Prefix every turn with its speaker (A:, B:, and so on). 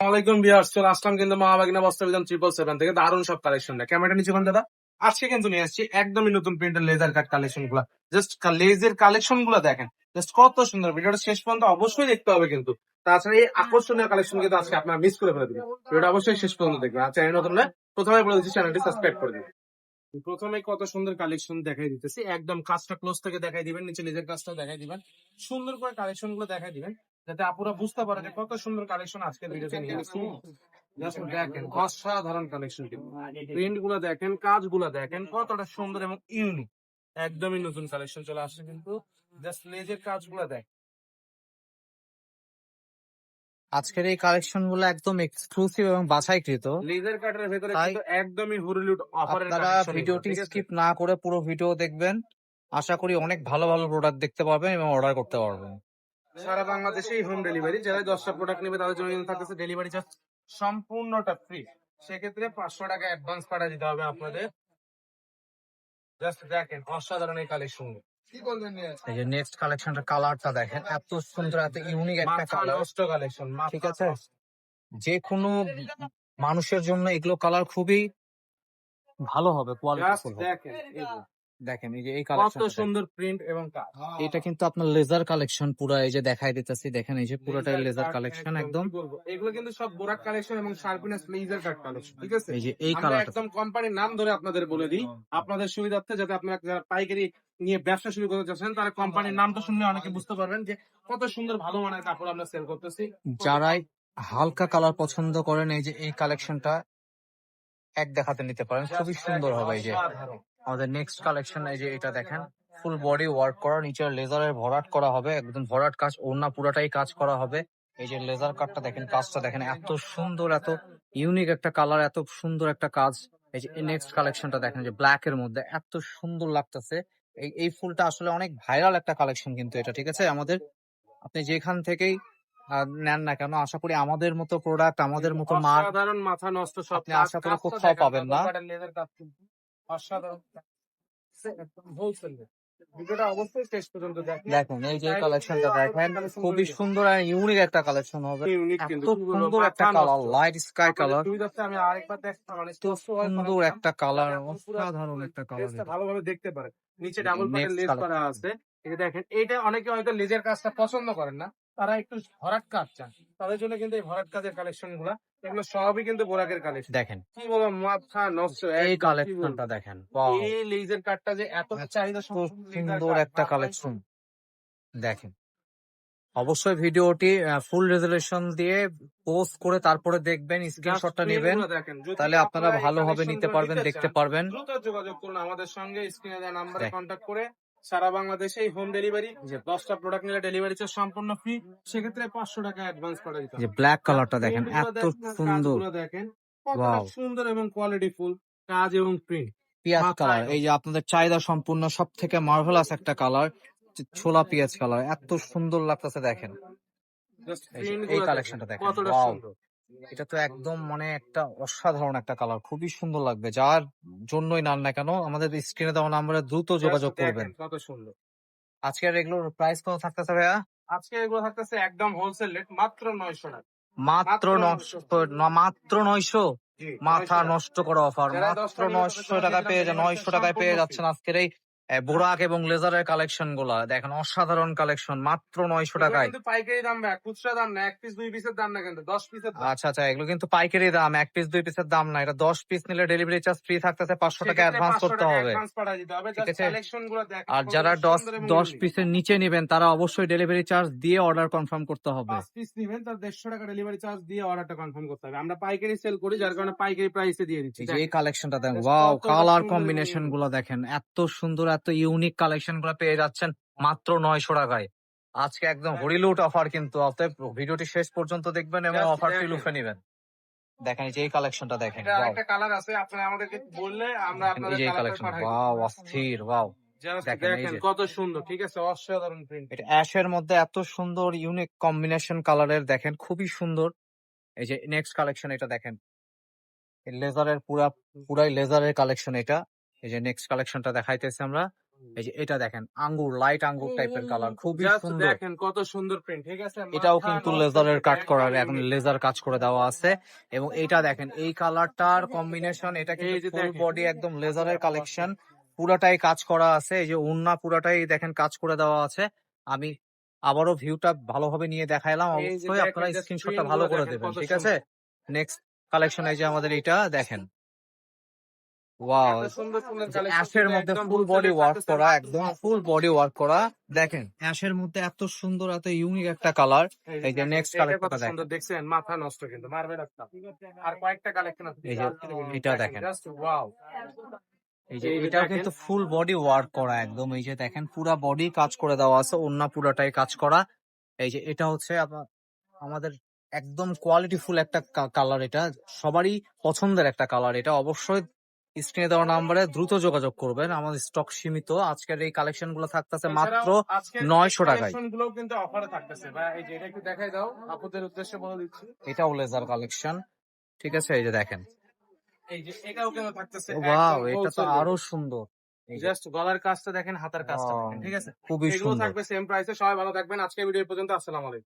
A: ওয়ালাইকুম ভিউয়ার্স, চলে আসলাম কিন্তু মহাবাগিনা বস্ত্রবিধান 777 থেকে দারুণ সব কালেকশন দেয়। ক্যামেরাটা নিচে কোন দাদা? আজকে কিন্তু নিয়ে আসছি একদমই নতুন প্রিন্টের লেজার কাট কালেকশন গুলা। জাস্ট লেজের কালেকশন গুলা দেখেন, জাস্ট কত সুন্দর। ভিডিওটা শেষ পর্যন্ত অবশ্যই দেখতে হবে কিন্তু। তাছাড়া এই আকর্ষণীয় কালেকশন কিন্তু আজকে আপনারা মিস করে ফেলে দিবেন। ভিডিওটা অবশ্যই শেষ পর্যন্ত দেখবেন। আর চ্যানেল নতুন হলে প্রথমে বলে দিচ্ছি চ্যানেলটি সাবস্ক্রাইব করে দিবেন। প্রথমে কত সুন্দর কালেকশন দেখাই দিতেছি, একদম কাজটা ক্লোজ থেকে দেখাই দিবেন, নিচে লেজের কাজটা দেখাই দিবেন, সুন্দর করে কালেকশন গুলো দেখাই দিবেন, যাতে আপুরা বুঝতে পারে যে কত সুন্দর কালেকশন আজকে ভিডিওতে নিয়ে আসছি। জাস্ট দেখেন অসাধারণ কালেকশন, কিন্তু প্রিন্ট গুলো দেখেন, কাজগুলো দেখেন কতটা সুন্দর এবং ইউনিক। একদমই নতুন কালেকশন চলে আসছে কিন্তু। জাস্ট লেজের কাজগুলো দেখ।
B: আজকের এই কালেকশন গুলো একদম এক্সক্লুসিভ এবং বাছাইকৃত,
A: লেজার কাটের ভেতরে
B: তাই
A: কিন্তু একদমই হরিলুট অফারের
B: আপনারা
A: কালেকশন।
B: ভিডিওটি স্কিপ না করে পুরো ভিডিও দেখবেন। আশা করি অনেক ভালো ভালো প্রোডাক্ট দেখতে পাবেন এবং অর্ডার করতে পারবেন।
A: সারা বাংলাদেশেই হোম ডেলিভারি, যারা 10টা প্রোডাক্ট নেবে তাদের জন্য কিন্তু থাকতেছে ডেলিভারি চার্জ সম্পূর্ণটা ফ্রি। সেক্ষেত্রে 500 টাকা অ্যাডভান্স পাঠিয়ে দিতে হবে আপনাদের। জাস্ট দেখেন অসাধারণ এই কালেকশন।
B: এই যে নেক্সট কালেকশনটার কালারটা দেখেন, এত সুন্দর, এত ইউনিক একটা কালার।
A: কালেকশন
B: ঠিক আছে, যে কোনো মানুষের জন্য এগুলো কালার খুবই ভালো হবে, কোয়ালিটিফুল হবে।
A: দেখেন এই যে
B: দেখেন এই যে এই
A: কত
B: কালেকশন,
A: সুন্দর প্রিন্ট এবং কাজ।
B: এটা কিন্তু আপনার লেজার কালেকশন পুরো, এই যে দেখাই দিতেছি, দেখেন এই যে পুরোটাই লেজার কালেকশন একদম।
A: কি বলবো, এগুলো কিন্তু সব বোরাক কালেকশন এবং শার্পিনাস লেজার কাট কালেকশন। ঠিক আছে,
B: এই যে এই
A: আমরা
B: কালারটা
A: একদম কোম্পানির নাম ধরে আপনাদের বলে দিই আপনাদের সুবিধার্থে, যাতে আপনারা যারা পাইকারি নিয়ে ব্যবসা শুরু করতে চাচ্ছেন তারা কোম্পানির নামটা শুনলে অনেকে বুঝতে পারবেন যে কত সুন্দর ভালো মানের কাপড় আমরা সেল করতেছি।
B: যারাই হালকা কালার পছন্দ করেন, এই যে এই কালেকশনটা এক দেখাতে নিতে পারেন, খুবই সুন্দর হবে। এই যে
A: অসাধারণ।
B: আমাদের নেক্সট কালেকশন, এই যে এটা দেখেন, ফুল বডি ওয়ার্ক করা, নিচে লেজারের ভরাট করা হবে, একদম ভরাট কাজ, ওড়না পুরাটাই কাজ করা হবে। এই যে লেজার কাটটা দেখেন, কাজটা দেখেন, এত সুন্দর, এত ইউনিক একটা কালার, এত সুন্দর একটা কাজ। এই যে নেক্সট কালেকশনটা দেখেন, যে ব্ল্যাক এর মধ্যে এত সুন্দর লাগতেছে। এই ফুলটা আসলে অনেক ভাইরাল একটা কালেকশন কিন্তু এটা। ঠিক আছে, আমাদের আপনি যেখান থেকেই নেন না কেন, আশা করি আমাদের মতো প্রোডাক্ট, আমাদের মতো মাল
A: অসাধারণ মাথা নষ্ট সব
B: আপনি আশা করি কোথাও পাবেন না।
A: লেজার কাজ কিন্তু অসাধারণ। একদম হোলসেল ভিডিওটা অবশ্যই শেষ পর্যন্ত দেখেন।
B: দেখুন এই যে কালেকশনটা দেখেন, খুবই সুন্দর আর ইউনিক একটা কালেকশন হবে।
A: ইউনিক
B: এত
A: কিন্তু
B: সুন্দর একটা কালার, লাইট স্কাই কালার,
A: আমি আরেকবার দেখতাম, মানে
B: এত সুন্দর একটা কালার, অসাধারণ একটা কালার।
A: ভালোভাবে দেখতে পারে। নিচে ডাবল পাটের
B: নেক্সট
A: লেজ করা আছে, এই যে দেখেন। এইটা অনেকে হয়তো লেজের কাজটা পছন্দ করেন না, তারা একটু ভরাট কাজ চান, তাদের জন্য কিন্তু এই ভরাট কাজের কালেকশন গুলা, এগুলো সবই কিন্তু বোরাকের কালেকশন।
B: দেখেন
A: কি বলবো, মাথা নষ্ট।
B: এই
A: একদম কি
B: কালেকশনটা
A: বলবো,
B: দেখেন, ওয়াও,
A: এই লেজের কাটটা যে এত চাহিদা
B: সুন্দর একটা কালেকশন। দেখেন অবশ্যই ভিডিওটি ফুল রেজুলেশন দিয়ে পোস্ট করে তারপরে দেখবেন, স্ক্রিনশটটা নেবেন, তাহলে আপনারা ভালোভাবে নিতে পারবেন, দেখতে পারবেন।
A: দ্রুত যোগাযোগ করুন আমাদের সঙ্গে, স্ক্রিনে দেওয়া নাম্বারে
B: দেখেন।
A: কন্ট্যাক্ট করে। সারা বাংলাদেশে হোম ডেলিভারি, যে 10টা প্রোডাক্ট নিলে ডেলিভারি চার্জ সম্পূর্ণ ফ্রি। সেক্ষেত্রে 500 টাকা অ্যাডভান্স করে দিতে
B: যে
A: হবে।
B: ব্ল্যাক কালারটা দেখেন, এত সুন্দর,
A: কাজগুলো দেখেন কতটা
B: ওয়াও,
A: সুন্দর এবং কোয়ালিটি ফুল কাজ এবং প্রিন্ট।
B: পিয়াজ কালার, এই যে আপনাদের চাহিদা সম্পূর্ণ সব থেকে মার্ভেলাস একটা কালার, ছোলা পিয়াজ কালার, এত সুন্দর লাগতেছে। দেখেন এই কালেকশনটা দেখেন,
A: কতটা
B: ওয়াও,
A: সুন্দর।
B: এটা তো একদম মানে একটা অসাধারণ একটা কালার, খুবই সুন্দর লাগবে। যার জন্যই নেন না কেন, আমাদের স্ক্রিনে দেওয়া নাম্বারে দ্রুত যোগাযোগ করবেন।
A: কত সুন্দর।
B: আজকের এগুলোর প্রাইস কত থাকতেছে ভাইয়া?
A: আজকে এগুলো থাকতেছে একদম হোলসেল রেট, মাত্র 900 টাকা।
B: মাত্র মাত্র 900।
A: জি,
B: মাথা
A: 900 টাকা।
B: নষ্ট করা অফার,
A: যারা
B: মাত্র
A: 10টা নিবে
B: 900 টাকা পেয়ে 900 টাকায় পেয়ে যাচ্ছেন আজকের এই বোরাক এবং লেজারের কালেকশন গুলা। দেখেন অসাধারণ কালেকশন, মাত্র 900 টাকায়।
A: কিন্তু পাইকারি দাম ভাই, খুচরা দাম না, এক পিস 2 পিসের দাম না, কিন্তু 10 পিসের দাম।
B: আচ্ছা আচ্ছা, এগুলো কিন্তু পাইকারি দাম, এক পিস 2 পিসের দাম না, এটা 10 পিস নিলে ডেলিভারি চার্জ ফ্রি থাকতেছে, 500 টাকা অ্যাডভান্স করতে হবে। ঠিক আছে, আর যারা 10 পিসের নিচে নেবেন তারা অবশ্যই ডেলিভারি চার্জ দিয়ে অর্ডার কনফার্ম করতে হবে।
A: 5 পিস নেবেন তার 150 টাকা ডেলিভারি চার্জ দিয়ে অর্ডারটা কনফার্ম করতে হবে। আমরা পাইকারি সেল করি, যার কারণে পাইকারি প্রাইসে দিয়ে দিচ্ছি।
B: এই যে এই কালেকশনটা দেখেন,
A: Just
B: ওয়াও,
A: কতটা
B: কালার
A: সুন্দর
B: কম্বিনেশন
A: এবং
B: গুলো দেখেন, এত সুন্দর, এত ইউনিক কালেকশন গুলো পেয়ে যাচ্ছেন মাত্র 900 টাকায়। আজকে একদম হরিলুট অফার কিন্তু, অতএব ভিডিওটি শেষ পর্যন্ত দেখবেন এবং
A: Just
B: অফারটি
A: দেখেন।
B: লুফে নেবেন। দেখেন এই যে এই কালেকশনটা দেখেন,
A: এটা
B: ওয়াও,
A: আরেকটা কালার আছে, আপনারা আমাদেরকে বললে আমরা
B: এই
A: আপনাদের
B: যে এই
A: কালারটা
B: কালেকশন,
A: পাঠাই
B: ওয়াও, অস্থির, ওয়াও।
A: জাস্ট
B: দেখেন এই
A: দেখেন
B: যে
A: কত সুন্দর। ঠিক আছে, অসাধারণ প্রিন্ট।
B: এটা অ্যাশের মধ্যে এত সুন্দর ইউনিক কম্বিনেশন কালারের, দেখেন খুবই সুন্দর। এই যে নেক্সট কালেকশন, এটা দেখেন লেজারের পুরাই লেজারের কালেকশন এটা। এই যে নেক্সট কালেকশনটা দেখাইতেছি আমরা, এই যে এটা দেখেন আঙ্গুর, লাইট আঙ্গুর টাইপের কালার, খুবই
A: জাস্ট
B: সুন্দর।
A: দেখেন কত সুন্দর প্রিন্ট, ঠিক আছে?
B: এটাও
A: মাথা
B: কিন্তু
A: নষ্ট
B: লেজারের কাট
A: print,
B: করা,
A: একদম
B: এখন
A: unique।
B: লেজার কাজ করে দেওয়া আছে। এবং এইটা দেখেন, এই কালারটার কম্বিনেশন, এটা
A: এই
B: কিন্তু
A: যে
B: ফুল
A: দেখেন।
B: বডি একদম লেজারের কালেকশন, পুরাটাই কাজ করা আছে। এই যে ওড়না পুরাটাই দেখেন কাজ করে দেওয়া আছে। আমি আবারও ভিউটা ভালোভাবে নিয়ে দেখাইলাম,
A: এই যে
B: অবশ্যই
A: দেখেন
B: আপনারা
A: জাস্ট
B: স্ক্রিনশটটা
A: প্রিন্ট
B: ভালো
A: গুলো
B: করে
A: দেখেন
B: দেবেন,
A: কত
B: ঠিক আছে?
A: সুন্দর।
B: নেক্সট কালেকশন এই যে আমাদের এইটা দেখেন, ওয়াও,
A: এত সুন্দর ফুলের
B: যে
A: কালেকশন
B: অ্যাশের মধ্যে
A: একদম
B: ফুল বডি
A: হোলসেলে
B: ওয়ার্ক
A: থাকতেছে
B: করা,
A: মাত্র
B: একদম ফুল বডি ওয়ার্ক করা। দেখেন অ্যাশের মধ্যে এত সুন্দর, এত ইউনিক একটা কালার। এই যে নেক্সট
A: এটা কত
B: কালেকশনটা
A: সুন্দর
B: দেখেন,
A: দেখছেন, মাথা নষ্ট কিন্তু মারবে একটা। আর কয়েকটা কালেকশন আছে
B: এই যে এটা দেখেন,
A: জাস্ট ওয়াও।
B: এই যে
A: এই যে
B: এটাও
A: দেখেন।
B: কিন্তু ফুল বডি ওয়ার্ক করা একদম। এই যে দেখেন পুরা বডি কাজ করে দেওয়া আছে, ওড়না পুরাটাই কাজ করা। এই যে এটা হচ্ছে আমাদের একদম কোয়ালিটিফুল একটা কালার, এটা সবারই পছন্দের একটা কালার। এটা অবশ্যই স্ক্রিনে দেওয়া নাম্বারে দ্রুত যোগাযোগ করবেন, আমাদের স্টক সীমিত। আজকের এই কালেকশন গুলো থাকতেছে মাত্র
A: এছাড়াও আজকের
B: 900 টাকায়।
A: কালেকশন গুলো কিন্তু অফারে থাকতেছে, বা এই যে এটা একটু দেখাই দাও, আপুদের উদ্দেশ্যে বলে দিচ্ছি।
B: এটাও লেজার কালেকশন, ঠিক আছে? এই যে দেখেন,
A: এই যে এটাও কিন্তু থাকতেছে
B: ওয়াও,
A: একদম
B: এটা তো
A: হোলসেল।
B: আরো সুন্দর। এই যে
A: জাস্ট গলার কাজটা দেখেন, হাতার কাজটা
B: ওয়াও,
A: দেখেন, ঠিক আছে?
B: খুবই
A: এগুলো
B: সুন্দর।
A: থাকবে সেম প্রাইসে। সবাই ভালো থাকবেন, আজকে ভিডিও পর্যন্ত। আসসালামু আলাইকুম।